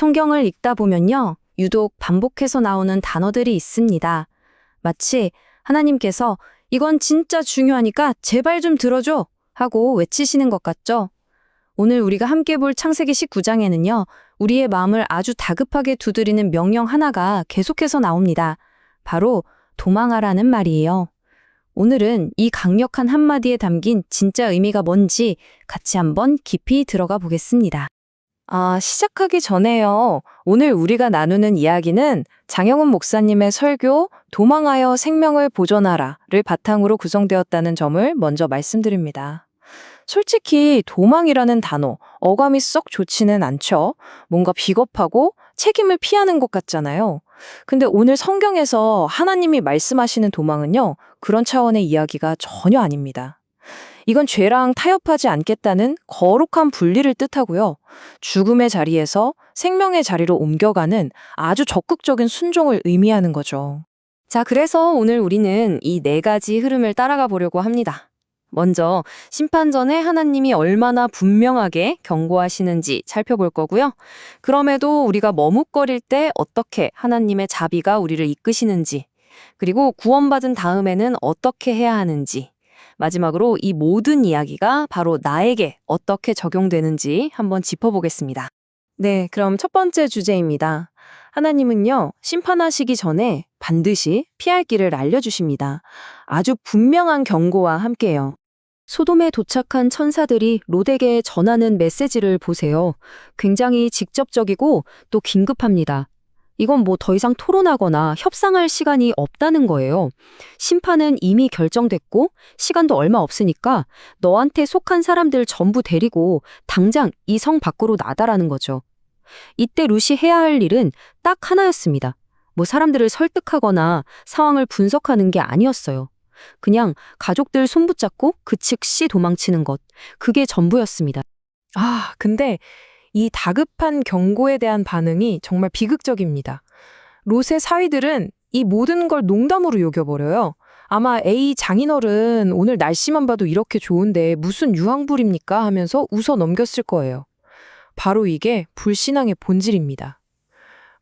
성경을 읽다 보면요, 유독 반복해서 나오는 단어들이 있습니다. 마치 하나님께서 이건 진짜 중요하니까 제발 좀 들어줘 하고 외치시는 것 같죠? 오늘 우리가 함께 볼 창세기 19장에는요, 우리의 마음을 아주 다급하게 두드리는 명령 하나가 계속해서 나옵니다. 바로 도망하라는 말이에요. 오늘은 이 강력한 한마디에 담긴 진짜 의미가 뭔지 같이 한번 깊이 들어가 보겠습니다. 시작하기 전에요. 오늘 우리가 나누는 이야기는 장영훈 목사님의 설교 도망하여 생명을 보존하라를 바탕으로 구성되었다는 점을 먼저 말씀드립니다. 솔직히 도망이라는 단어, 어감이 썩 좋지는 않죠. 뭔가 비겁하고 책임을 피하는 것 같잖아요. 근데 오늘 성경에서 하나님이 말씀하시는 도망은요, 그런 차원의 이야기가 전혀 아닙니다. 이건 죄랑 타협하지 않겠다는 거룩한 분리를 뜻하고요. 죽음의 자리에서 생명의 자리로 옮겨가는 아주 적극적인 순종을 의미하는 거죠. 자, 그래서 오늘 우리는 이 네 가지 흐름을 따라가 보려고 합니다. 먼저 심판 전에 하나님이 얼마나 분명하게 경고하시는지 살펴볼 거고요. 그럼에도 우리가 머뭇거릴 때 어떻게 하나님의 자비가 우리를 이끄시는지, 그리고 구원받은 다음에는 어떻게 해야 하는지, 마지막으로 이 모든 이야기가 바로 나에게 어떻게 적용되는지 한번 짚어보겠습니다. 네, 그럼 첫 번째 주제입니다. 하나님은요, 심판하시기 전에 반드시 피할 길을 알려주십니다. 아주 분명한 경고와 함께요. 소돔에 도착한 천사들이 롯에게 전하는 메시지를 보세요. 굉장히 직접적이고 또 긴급합니다. 이건 뭐 더 이상 토론하거나 협상할 시간이 없다는 거예요. 심판은 이미 결정됐고 시간도 얼마 없으니까 너한테 속한 사람들 전부 데리고 당장 이 성 밖으로 나다라는 거죠. 이때 룻이 해야 할 일은 딱 하나였습니다. 뭐 사람들을 설득하거나 상황을 분석하는 게 아니었어요. 그냥 가족들 손붙잡고 그 즉시 도망치는 것. 그게 전부였습니다. 근데 이 다급한 경고에 대한 반응이 정말 비극적입니다. 롯의 사위들은 이 모든 걸 농담으로 여겨버려요. 아마 에이 장인어른 오늘 날씨만 봐도 이렇게 좋은데 무슨 유황불입니까 하면서 웃어 넘겼을 거예요. 바로 이게 불신앙의 본질입니다.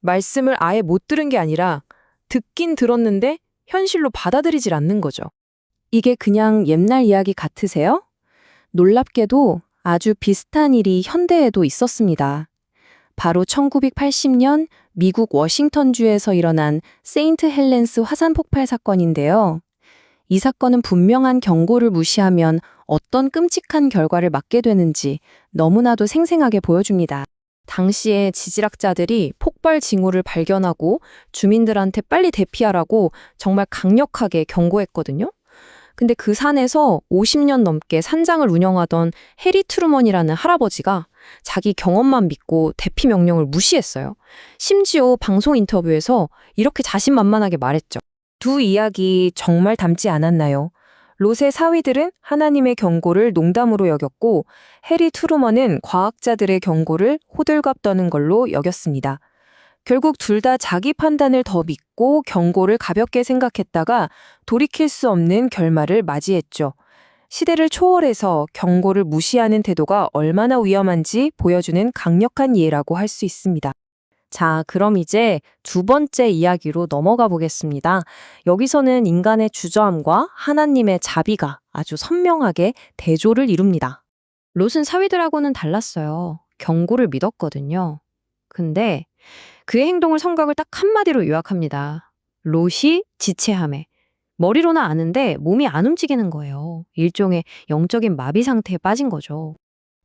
말씀을 아예 못 들은 게 아니라 듣긴 들었는데 현실로 받아들이질 않는 거죠. 이게 그냥 옛날 이야기 같으세요? 놀랍게도 아주 비슷한 일이 현대에도 있었습니다. 바로 1980년 미국 워싱턴주에서 일어난 세인트 헬렌스 화산 폭발 사건인데요. 이 사건은 분명한 경고를 무시하면 어떤 끔찍한 결과를 맞게 되는지 너무나도 생생하게 보여줍니다. 당시에 지질학자들이 폭발 징후를 발견하고 주민들한테 빨리 대피하라고 정말 강력하게 경고했거든요. 근데 그 산에서 50년 넘게 산장을 운영하던 해리 트루먼이라는 할아버지가 자기 경험만 믿고 대피 명령을 무시했어요. 심지어 방송 인터뷰에서 이렇게 자신만만하게 말했죠. 두 이야기 정말 닮지 않았나요? 롯의 사위들은 하나님의 경고를 농담으로 여겼고 해리 트루먼은 과학자들의 경고를 호들갑 떠는 걸로 여겼습니다. 결국 둘 다 자기 판단을 더 믿고 경고를 가볍게 생각했다가 돌이킬 수 없는 결말을 맞이했죠. 시대를 초월해서 경고를 무시하는 태도가 얼마나 위험한지 보여주는 강력한 예라고 할 수 있습니다. 자, 그럼 이제 두 번째 이야기로 넘어가 보겠습니다. 여기서는 인간의 주저함과 하나님의 자비가 아주 선명하게 대조를 이룹니다. 롯은 사위들하고는 달랐어요. 경고를 믿었거든요. 근데 그의 행동을 성경을 딱 한마디로 요약합니다. 롯이 지체함에. 머리로는 아는데 몸이 안 움직이는 거예요. 일종의 영적인 마비 상태에 빠진 거죠.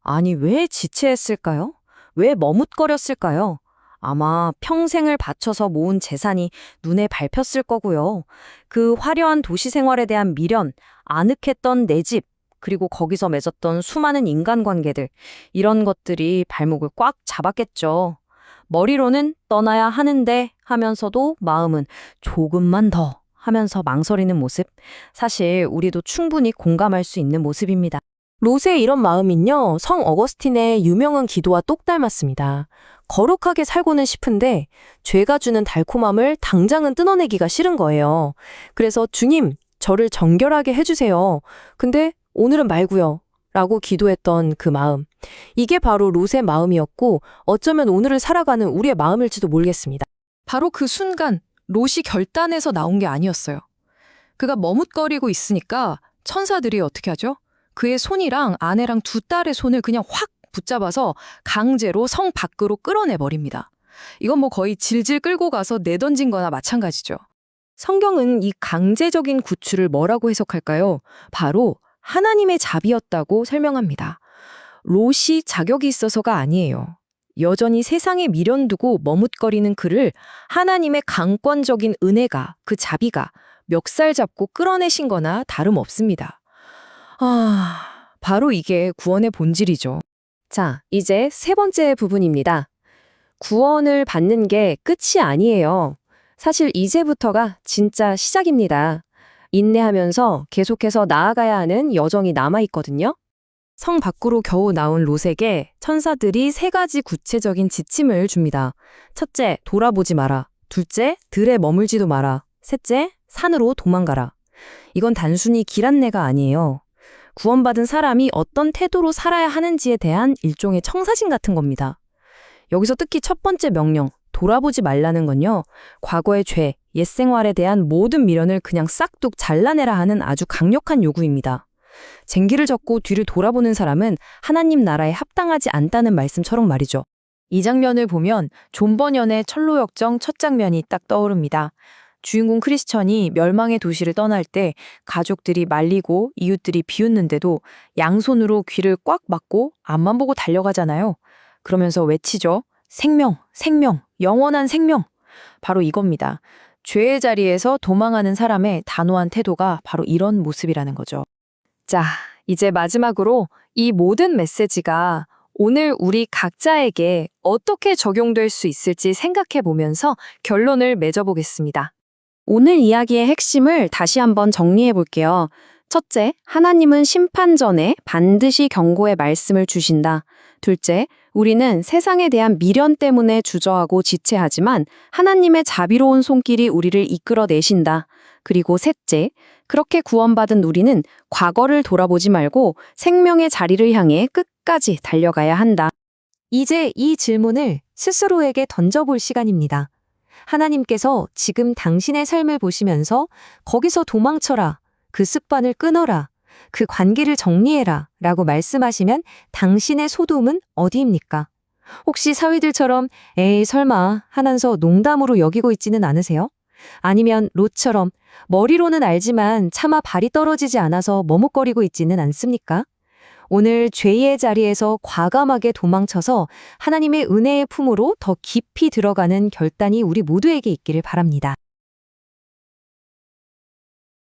아니, 왜 지체했을까요? 왜 머뭇거렸을까요? 아마 평생을 바쳐서 모은 재산이 눈에 밟혔을 거고요. 그 화려한 도시 생활에 대한 미련, 아늑했던 내 집, 그리고 거기서 맺었던 수많은 인간관계들, 이런 것들이 발목을 꽉 잡았겠죠. 머리로는 떠나야 하는데 하면서도 마음은 조금만 더 하면서 망설이는 모습. 사실 우리도 충분히 공감할 수 있는 모습입니다. 롯의 이런 마음은요, 성 어거스틴의 유명한 기도와 똑 닮았습니다. 거룩하게 살고는 싶은데 죄가 주는 달콤함을 당장은 뜯어내기가 싫은 거예요. 그래서 주님, 저를 정결하게 해주세요. 근데 오늘은 말고요. 라고 기도했던 그 마음. 이게 바로 롯의 마음이었고 어쩌면 오늘을 살아가는 우리의 마음일지도 모르겠습니다. 바로 그 순간 롯이 결단해서 나온 게 아니었어요. 그가 머뭇거리고 있으니까 천사들이 어떻게 하죠? 그의 손이랑 아내랑 두 딸의 손을 그냥 확 붙잡아서 강제로 성 밖으로 끌어내버립니다. 이건 뭐 거의 질질 끌고 가서 내던진 거나 마찬가지죠. 성경은 이 강제적인 구출을 뭐라고 해석할까요? 바로 하나님의 자비였다고 설명합니다. 롯이 자격이 있어서가 아니에요. 여전히 세상에 미련두고 머뭇거리는 그를 하나님의 강권적인 은혜가, 그 자비가 멱살 잡고 끌어내신 거나 다름없습니다. 바로 이게 구원의 본질이죠. 자, 이제 세 번째 부분입니다. 구원을 받는 게 끝이 아니에요. 사실 이제부터가 진짜 시작입니다. 인내하면서 계속해서 나아가야 하는 여정이 남아있거든요. 성 밖으로 겨우 나온 롯에게 천사들이 세 가지 구체적인 지침을 줍니다. 첫째, 돌아보지 마라. 둘째, 들에 머물지도 마라. 셋째, 산으로 도망가라. 이건 단순히 길 안내가 아니에요. 구원받은 사람이 어떤 태도로 살아야 하는지에 대한 일종의 청사진 같은 겁니다. 여기서 특히 첫 번째 명령, 돌아보지 말라는 건요, 과거의 죄, 옛 생활에 대한 모든 미련을 그냥 싹둑 잘라내라 하는 아주 강력한 요구입니다. 쟁기를 젓고 뒤를 돌아보는 사람은 하나님 나라에 합당하지 않다는 말씀처럼 말이죠. 이 장면을 보면 존 버년의 철로역정 첫 장면이 딱 떠오릅니다. 주인공 크리스천이 멸망의 도시를 떠날 때 가족들이 말리고 이웃들이 비웃는데도 양손으로 귀를 꽉 막고 앞만 보고 달려가잖아요. 그러면서 외치죠. 생명, 생명, 영원한 생명. 바로 이겁니다. 죄의 자리에서 도망하는 사람의 단호한 태도가 바로 이런 모습이라는 거죠. 자, 이제 마지막으로 이 모든 메시지가 오늘 우리 각자에게 어떻게 적용될 수 있을지 생각해 보면서 결론을 맺어보겠습니다. 오늘 이야기의 핵심을 다시 한번 정리해 볼게요. 첫째, 하나님은 심판 전에 반드시 경고의 말씀을 주신다. 둘째, 우리는 세상에 대한 미련 때문에 주저하고 지체하지만 하나님의 자비로운 손길이 우리를 이끌어내신다. 그리고 셋째, 그렇게 구원받은 우리는 과거를 돌아보지 말고 생명의 자리를 향해 끝까지 달려가야 한다. 이제 이 질문을 스스로에게 던져볼 시간입니다. 하나님께서 지금 당신의 삶을 보시면서 거기서 도망쳐라, 그 습관을 끊어라, 그 관계를 정리해라 라고 말씀하시면 당신의 소돔은 어디입니까? 혹시 사위들처럼 에이 설마 하면서 농담으로 여기고 있지는 않으세요? 아니면 롯처럼 머리로는 알지만 차마 발이 떨어지지 않아서 머뭇거리고 있지는 않습니까? 오늘 죄의 자리에서 과감하게 도망쳐서 하나님의 은혜의 품으로 더 깊이 들어가는 결단이 우리 모두에게 있기를 바랍니다.